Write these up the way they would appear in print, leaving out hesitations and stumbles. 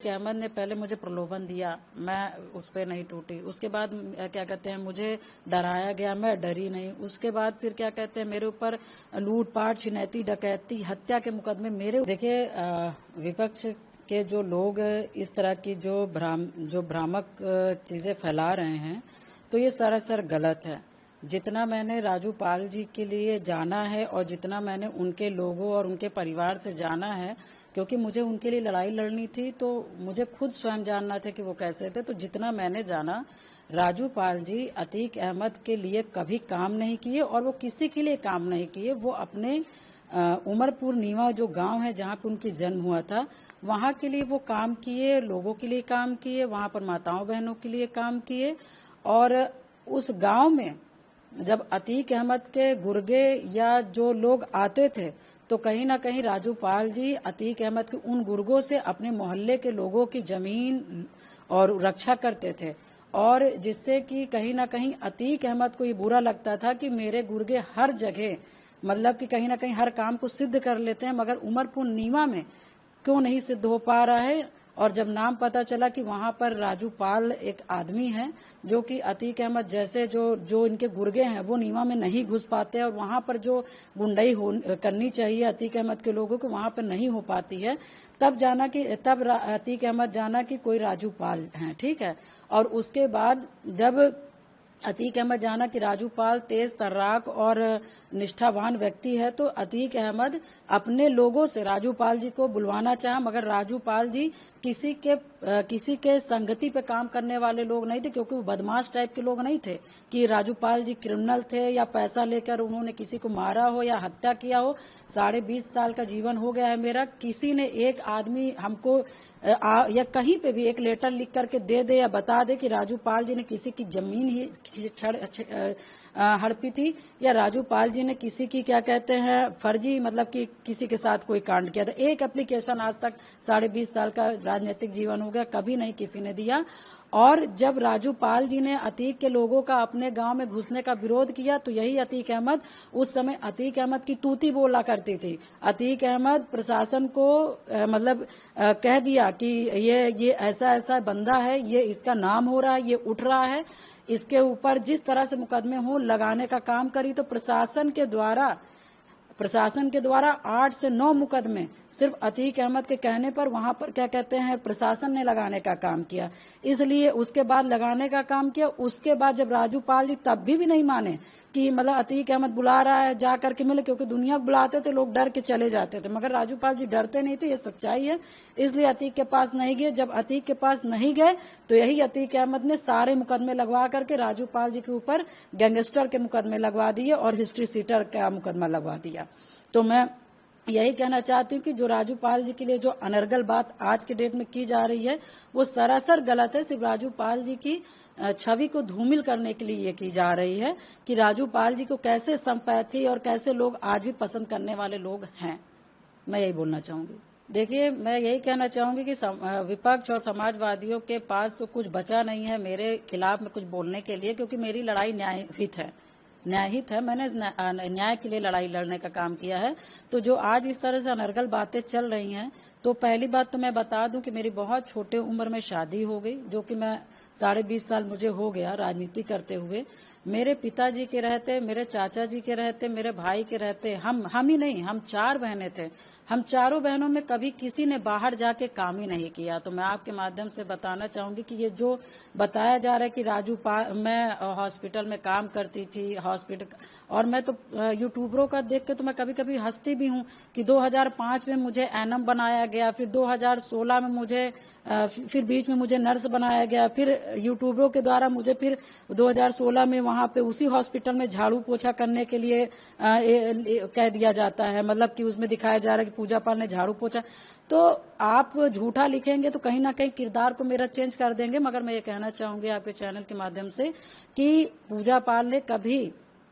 अहमद ने पहले मुझे प्रलोभन दिया, मैं उस पर नहीं टूटी। उसके बाद क्या कहते हैं, मुझे डराया गया, मैं डरी नहीं। उसके बाद फिर क्या कहते हैं, मेरे ऊपर लूटपाट, छिनैती, डकैती, हत्या के मुकदमे मेरे। देखिए, विपक्ष के जो लोग इस तरह की जो भ्रामक चीजें फैला रहे हैं, तो ये सरासर गलत है। जितना मैंने राजू पाल जी के लिए जाना है और जितना मैंने उनके लोगों और उनके परिवार से जाना है, क्योंकि मुझे उनके लिए लड़ाई लड़नी थी, तो मुझे खुद स्वयं जानना था कि वो कैसे थे। तो जितना मैंने जाना, राजू पाल जी अतीक अहमद के लिए कभी काम नहीं किए और वो किसी के लिए काम नहीं किए। वो अपने उमरपुर नीवा जो गांव है जहां पे उनकी जन्म हुआ था, वहां के लिए वो काम किए, लोगों के लिए काम किए, वहां पर माताओं बहनों के लिए काम किए। और उस गांव में जब अतीक अहमद के गुर्गे या जो लोग आते थे, तो कहीं ना कहीं राजू पाल जी अतीक अहमद के उन गुर्गों से अपने मोहल्ले के लोगों की जमीन और रक्षा करते थे। और जिससे कि कहीं ना कहीं अतीक अहमद को ये बुरा लगता था कि मेरे गुर्गे हर जगह, मतलब कि कहीं ना कहीं हर काम को सिद्ध कर लेते हैं, मगर उमरपुर नीवा में क्यों नहीं सिद्ध हो पा रहा है। और जब नाम पता चला कि वहां पर राजू पाल एक आदमी है जो कि अतीक अहमद जैसे जो इनके गुर्गे हैं वो नीवा में नहीं घुस पाते, और वहां पर जो गुंडाई करनी चाहिए अतीक अहमद के लोगों को वहां पर नहीं हो पाती है, तब अतीक अहमद जाना कि कोई राजू पाल हैं, ठीक है। और उसके बाद जब अतीक अहमद जाना कि राजू पाल तेज तर्राक और निष्ठावान व्यक्ति है, तो अतीक अहमद अपने लोगों से राजू पाल जी को बुलवाना चाहा, मगर राजू पाल जी किसी के संगति पे काम करने वाले लोग नहीं थे, क्योंकि वो बदमाश टाइप के लोग नहीं थे कि राजू पाल जी क्रिमिनल थे या पैसा लेकर उन्होंने किसी को मारा हो या हत्या किया हो। 20.5 साल का जीवन हो गया है मेरा, किसी ने एक आदमी हमको या कहीं पे भी एक लेटर लिख करके दे दे या बता दे कि राजू पाल जी ने किसी की जमीन ही हड़पी थी, या राजू पाल जी ने किसी की क्या कहते हैं फर्जी, मतलब कि किसी के साथ कोई कांड किया था। एक एप्लीकेशन आज तक 20.5 साल का राजनीतिक जीवन हो गया, कभी नहीं किसी ने दिया। और जब राजू पाल जी ने अतीक के लोगों का अपने गांव में घुसने का विरोध किया, तो यही अतीक अहमद, उस समय अतीक अहमद की तूती बोला करती थी। अतीक अहमद प्रशासन को कह दिया कि ये ऐसा ऐसा बंदा है, ये इसका नाम हो रहा है, ये उठ रहा है, इसके ऊपर जिस तरह से मुकदमे हो लगाने का काम करी। तो प्रशासन के द्वारा 8 से 9 मुकदमे सिर्फ अतीक अहमद के कहने पर वहां पर क्या कहते हैं प्रशासन ने लगाने का काम किया। इसलिए उसके बाद लगाने का काम किया। उसके बाद जब राजू पाल जी तब भी नहीं माने कि मतलब अतीक अहमद बुला रहा है जा करके मिले, क्योंकि दुनिया बुलाते थे लोग डर के चले जाते थे, मगर राजू पाल जी डरते नहीं थे, ये सच्चाई है। इसलिए अतीक के पास नहीं गए। जब अतीक के पास नहीं गए, तो यही अतीक अहमद ने सारे मुकदमे लगवा करके राजू पाल जी के ऊपर गैंगस्टर के मुकदमे लगवा दिए और हिस्ट्री सीटर का मुकदमा लगवा दिया। तो मैं यही कहना चाहती हूँ कि जो राजू पाल जी के लिए जो अनर्गल बात आज के डेट में की जा रही है, वो सरासर गलत है। सिर्फ राजू पाल जी की छवि को धूमिल करने के लिए ये की जा रही है कि राजू पाल जी को कैसे संपैथी और कैसे लोग आज भी पसंद करने वाले लोग हैं। मैं यही बोलना चाहूंगी। देखिए, मैं यही कहना चाहूंगी कि विपक्ष और समाजवादियों के पास तो कुछ बचा नहीं है मेरे खिलाफ में कुछ बोलने के लिए, क्योंकि मेरी लड़ाई न्यायहित है। मैंने न्याय के लिए लड़ाई लड़ने का काम किया है। तो जो आज इस तरह से अनर्गल बातें चल रही हैं, तो पहली बात तो मैं बता दूं कि मेरी बहुत छोटे उम्र में शादी हो गई, जो कि मैं 20.5 साल मुझे हो गया राजनीति करते हुए। मेरे पिताजी के रहते, मेरे चाचा जी के रहते, मेरे भाई के रहते, हम ही नहीं, हम 4 बहनें थे। हम चारों बहनों में कभी किसी ने बाहर जाके काम ही नहीं किया। तो मैं आपके माध्यम से बताना चाहूंगी कि ये जो बताया जा रहा है कि मैं हॉस्पिटल में काम करती थी, और मैं तो यूट्यूबरों का देख के तो मैं कभी कभी हंसती भी हूँ कि 2005 में मुझे एनएम बनाया गया, फिर 2016 में फिर बीच में मुझे नर्स बनाया गया, फिर यूट्यूबरों के द्वारा मुझे फिर 2016 में वहां पे उसी हॉस्पिटल में झाड़ू पोछा करने के लिए कह दिया जाता है, मतलब कि उसमें दिखाया जा रहा है कि पूजा पाल ने झाड़ू पोछा। तो आप झूठा लिखेंगे तो कहीं ना कहीं किरदार को मेरा चेंज कर देंगे, मगर मैं ये कहना चाहूंगी आपके चैनल के माध्यम से कि पूजा पाल ने कभी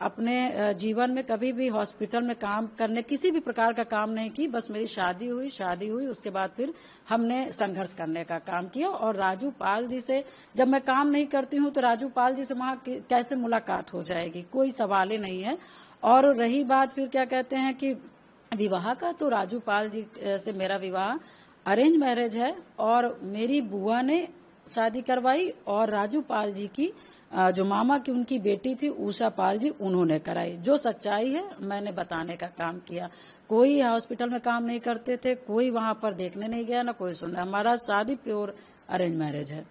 अपने जीवन में कभी भी हॉस्पिटल में काम करने किसी भी प्रकार का काम नहीं की। बस मेरी शादी हुई, उसके बाद फिर हमने संघर्ष करने का काम किया। और राजू पाल जी से जब मैं काम नहीं करती हूँ, तो राजू पाल जी से वहां कैसे मुलाकात हो जाएगी, कोई सवाल ही नहीं है। और रही बात फिर क्या कहते हैं कि विवाह का, तो राजू पाल जी से मेरा विवाह अरेंज मैरिज है और मेरी बुआ ने शादी करवाई और राजू पाल जी की जो मामा की उनकी बेटी थी उषा पाल जी उन्होंने कराई। जो सच्चाई है मैंने बताने का काम किया। कोई हॉस्पिटल में काम नहीं करते थे, कोई वहां पर देखने नहीं गया, ना कोई सुनना। हमारा शादी प्योर अरेंज मैरिज है।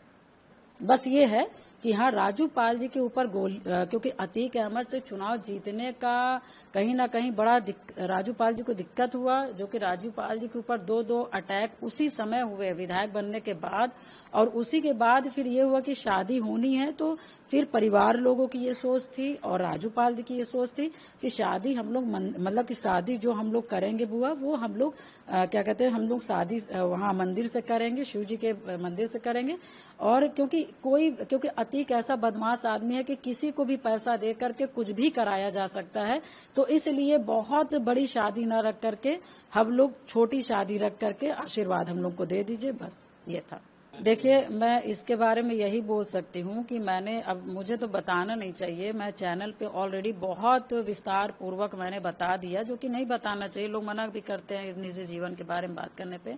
बस ये है कि हाँ राजू पाल जी के ऊपर क्योंकि अतीक अहमद से चुनाव जीतने का कहीं ना कहीं बड़ा राजू पाल जी को दिक्कत हुआ, जो कि राजू पाल जी के ऊपर दो अटैक उसी समय हुए विधायक बनने के बाद। और उसी के बाद फिर ये हुआ कि शादी होनी है, तो फिर परिवार लोगों की ये सोच थी और राजू पाल जी की ये सोच थी कि शादी हम लोग मतलब कि शादी जो हम लोग करेंगे बुआ वो हम लोग क्या कहते हैं, हम लोग शादी वहाँ मंदिर से करेंगे, शिव जी के मंदिर से करेंगे। और क्योंकि अतीक ऐसा बदमाश आदमी है कि किसी को भी पैसा दे करके कुछ भी कराया जा सकता है, तो इसलिए बहुत बड़ी शादी न रख करके हम लोग छोटी शादी रख करके आशीर्वाद हम लोग को दे दीजिए, बस ये था। देखिए मैं इसके बारे में यही बोल सकती हूँ कि मैंने, अब मुझे तो बताना नहीं चाहिए, मैं चैनल पे ऑलरेडी बहुत विस्तार पूर्वक मैंने बता दिया, जो कि नहीं बताना चाहिए। लोग मना भी करते हैं निजी जीवन के बारे में बात करने पे,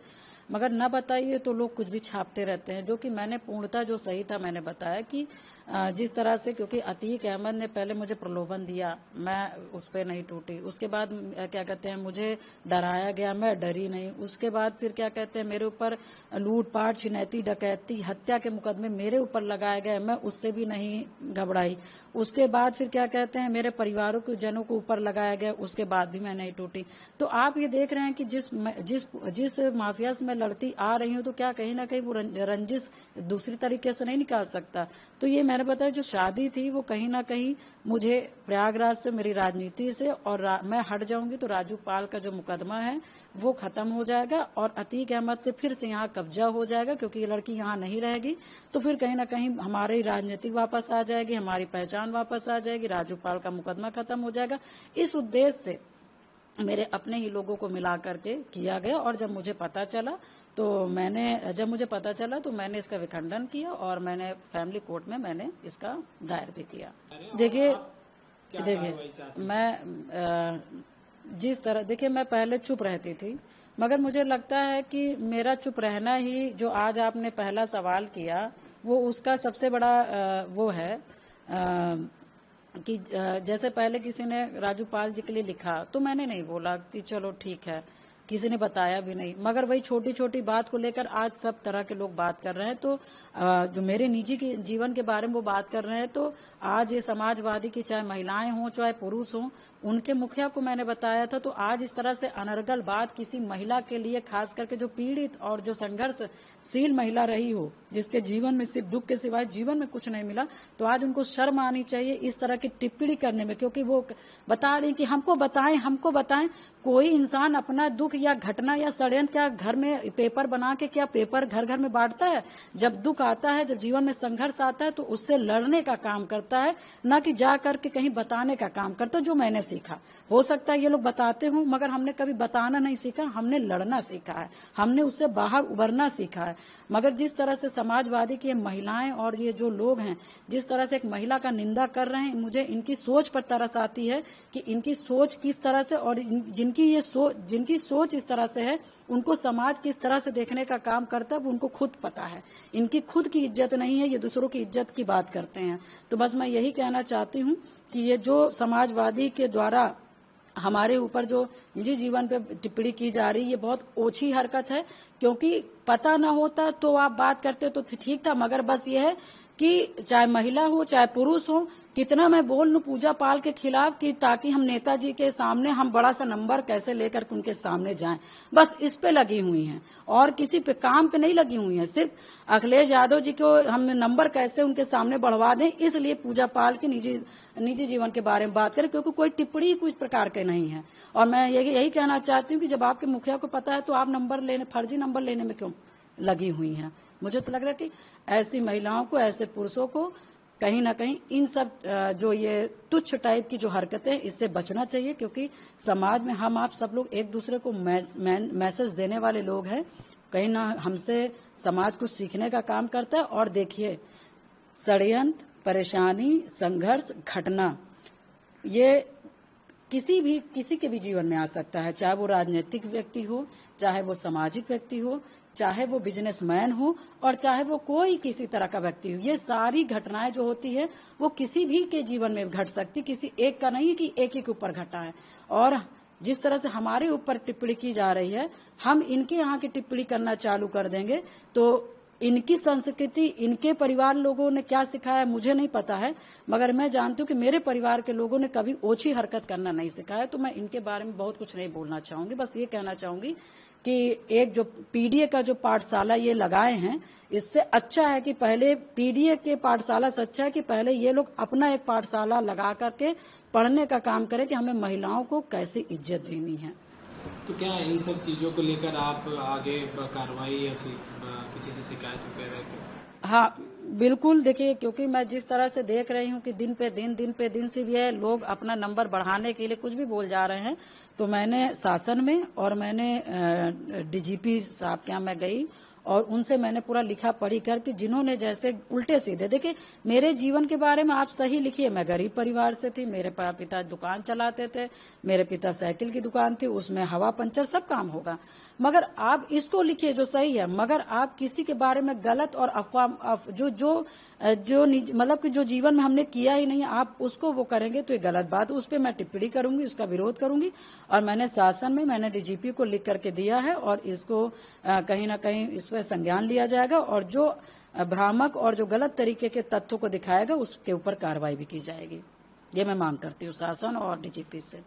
मगर न बताइए तो लोग कुछ भी छापते रहते हैं। जो कि मैंने पूर्णतः जो सही था मैंने बताया कि जिस तरह से, क्योंकि अतीक अहमद ने पहले मुझे प्रलोभन दिया, मैं उस पर नहीं टूटी। उसके बाद क्या कहते हैं, मुझे डराया गया, मैं डरी नहीं। उसके बाद फिर क्या कहते हैं, मेरे ऊपर लूटपाट, छिनैती, डकैती, हत्या के मुकदमे मेरे ऊपर लगाए गए, मैं उससे भी नहीं घबराई। उसके बाद फिर क्या कहते हैं, मेरे परिवारों के जनों को ऊपर लगाया गया, उसके बाद भी मैं नहीं टूटी। तो आप ये देख रहे हैं कि जिस माफिया से मैं लड़ती आ रही हूँ, तो क्या कहीं ना कहीं वो रंजिश दूसरी तरीके से नहीं निकाल सकता। तो ये मैंने बताया, जो शादी थी वो कहीं ना कहीं मुझे प्रयागराज से, मेरी राजनीति से, और मैं हट जाऊंगी तो राजू पाल का जो मुकदमा है वो खत्म हो जाएगा और अतीक अहमद से फिर से यहाँ कब्जा हो जाएगा, क्योंकि ये लड़की यहाँ नहीं रहेगी। तो फिर कहीं ना कहीं हमारी राजनीति वापस आ जाएगी, हमारी पहचान वापस आ जाएगी, राजू पाल का मुकदमा खत्म हो जाएगा। इस उद्देश्य से मेरे अपने ही लोगों को मिला करके किया गया। और जब मुझे पता चला तो मैंने इसका विखंडन किया और मैंने फैमिली कोर्ट में मैंने इसका दायर भी किया। देखिए मैं जिस तरह, देखिए मैं पहले चुप रहती थी, मगर मुझे लगता है कि मेरा चुप रहना ही, जो आज आपने पहला सवाल किया, वो उसका सबसे बड़ा वो है कि जैसे पहले किसी ने राजू पाल जी के लिए लिखा तो मैंने नहीं बोला कि चलो ठीक है, किसी ने बताया भी नहीं। मगर वही छोटी छोटी बात को लेकर आज सब तरह के लोग बात कर रहे हैं। तो जो मेरे निजी के जीवन के बारे में वो बात कर रहे हैं, तो आज ये समाजवादी की चाहे महिलाएं हों चाहे पुरुष हों, उनके मुखिया को मैंने बताया था। तो आज इस तरह से अनर्गल बात किसी महिला के लिए, खास करके जो पीड़ित और जो संघर्षशील महिला रही हो, जिसके जीवन में सिर्फ दुख के सिवाय जीवन में कुछ नहीं मिला, तो आज उनको शर्म आनी चाहिए इस तरह की टिप्पणी करने में। क्योंकि वो बता रही कि हमको बताएं। कोई इंसान अपना दुख या घटना या षड्यंत्र क्या घर में पेपर बना के, क्या पेपर घर घर में बांटता है? जब दुख आता है, जब जीवन में संघर्ष आता है, तो उससे लड़ने का काम करता है, न कि जा करके कहीं बताने का काम करता है। जो मैंने सीखा, हो सकता है ये लोग बताते हों, मगर हमने कभी बताना नहीं सीखा, हमने लड़ना सीखा है, हमने उससे बाहर उबरना सीखा है। मगर जिस तरह से समाजवादी की महिलाएं और ये जो लोग हैं, जिस तरह से एक महिला का निंदा कर रहे हैं, मुझे इनकी सोच पर तरस आती है कि इनकी सोच किस तरह से, और जिनकी सोच इस तरह से है, उनको समाज किस तरह से देखने का काम करता है वो उनको खुद पता है। इनकी खुद की इज्जत नहीं है, ये दूसरों की इज्जत की बात करते हैं। तो बस मैं यही कहना चाहती हूँ कि ये जो समाजवादी के द्वारा हमारे ऊपर जो निजी जीवन पे टिप्पणी की जा रही है, ये बहुत ओछी हरकत है। क्योंकि पता ना होता तो आप बात करते तो ठीक था, मगर बस ये है कि चाहे महिला हो चाहे पुरुष हो, कितना मैं बोल लूं पूजा पाल के खिलाफ कि ताकि हम नेताजी के सामने हम बड़ा सा नंबर कैसे लेकर उनके सामने जाएं, बस इस पे लगी हुई हैं और किसी पे काम पे नहीं लगी हुई हैं। सिर्फ अखिलेश यादव जी को हम नंबर कैसे उनके सामने बढ़वा दें, इसलिए पूजा पाल के निजी जीवन के बारे में बात करें, क्योंकि कोई टिप्पणी कुछ प्रकार के नहीं है। और मैं यही कहना चाहती हूँ कि जब आपके मुखिया को पता है तो आप फर्जी नंबर लेने में क्यों लगी हुई हैं? मुझे तो लग रहा है कि ऐसी महिलाओं को, ऐसे पुरुषों को कहीं ना कहीं इन सब जो ये तुच्छ टाइप की जो हरकतें, इससे बचना चाहिए। क्योंकि समाज में हम आप सब लोग एक दूसरे को मैसेज देने वाले लोग हैं। कहीं ना हमसे समाज कुछ सीखने का काम करता है। और देखिए, षड्यंत्र, परेशानी, संघर्ष, घटना, ये किसी के भी जीवन में आ सकता है, चाहे वो राजनीतिक व्यक्ति हो, चाहे वो सामाजिक व्यक्ति हो, चाहे वो बिजनेसमैन हो और चाहे वो कोई किसी तरह का व्यक्ति हो। ये सारी घटनाएं जो होती है वो किसी भी के जीवन में घट सकती, किसी एक का नहीं है कि एक ही के ऊपर घटा है। और जिस तरह से हमारे ऊपर टिप्पणी की जा रही है, हम इनके यहाँ की टिप्पणी करना चालू कर देंगे तो इनकी संस्कृति, इनके परिवार लोगों ने क्या सिखाया मुझे नहीं पता है, मगर मैं जानती हूँ कि मेरे परिवार के लोगों ने कभी ओछी हरकत करना नहीं सिखाया। तो मैं इनके बारे में बहुत कुछ नहीं बोलना चाहूंगी, बस ये कहना चाहूंगी कि एक जो पीडीए का जो पाठशाला ये लगाए हैं, इससे अच्छा है कि पहले पीडीए के पाठशाला से अच्छा है कि पहले ये लोग अपना एक पाठशाला लगा करके पढ़ने का काम करें कि हमें महिलाओं को कैसी इज्जत देनी है। तो क्या इन सब चीजों को लेकर आप आगे कार्रवाई या किसी से शिकायत कर रहे थे? हाँ बिल्कुल, देखिए क्योंकि मैं जिस तरह से देख रही हूँ कि दिन पे दिन से भी है, लोग अपना नंबर बढ़ाने के लिए कुछ भी बोल जा रहे हैं। तो मैंने शासन में और मैंने डीजीपी साहब के यहाँ मैं गई और उनसे मैंने पूरा लिखा पढ़ी कर कि जिन्होंने जैसे उल्टे सीधे, देखिए मेरे जीवन के बारे में आप सही लिखिए, मैं गरीब परिवार से थी, मेरे पिता दुकान चलाते थे, मेरे पिता साइकिल की दुकान थी, उसमें हवा पंचर सब काम होगा, मगर आप इसको लिखिए जो सही है। मगर आप किसी के बारे में गलत और अफवाह जो मतलब कि जो जीवन में हमने किया ही नहीं आप उसको वो करेंगे तो ये गलत बात, उस पर मैं टिप्पणी करूंगी, उसका विरोध करूंगी। और मैंने शासन में मैंने डीजीपी को लिख करके दिया है और इसको कहीं ना कहीं इस पर संज्ञान लिया जाएगा और जो भ्रामक और जो गलत तरीके के तथ्यों को दिखाएगा उसके ऊपर कार्रवाई भी की जाएगी। ये मैं मांग करती हूँ शासन और डीजीपी से।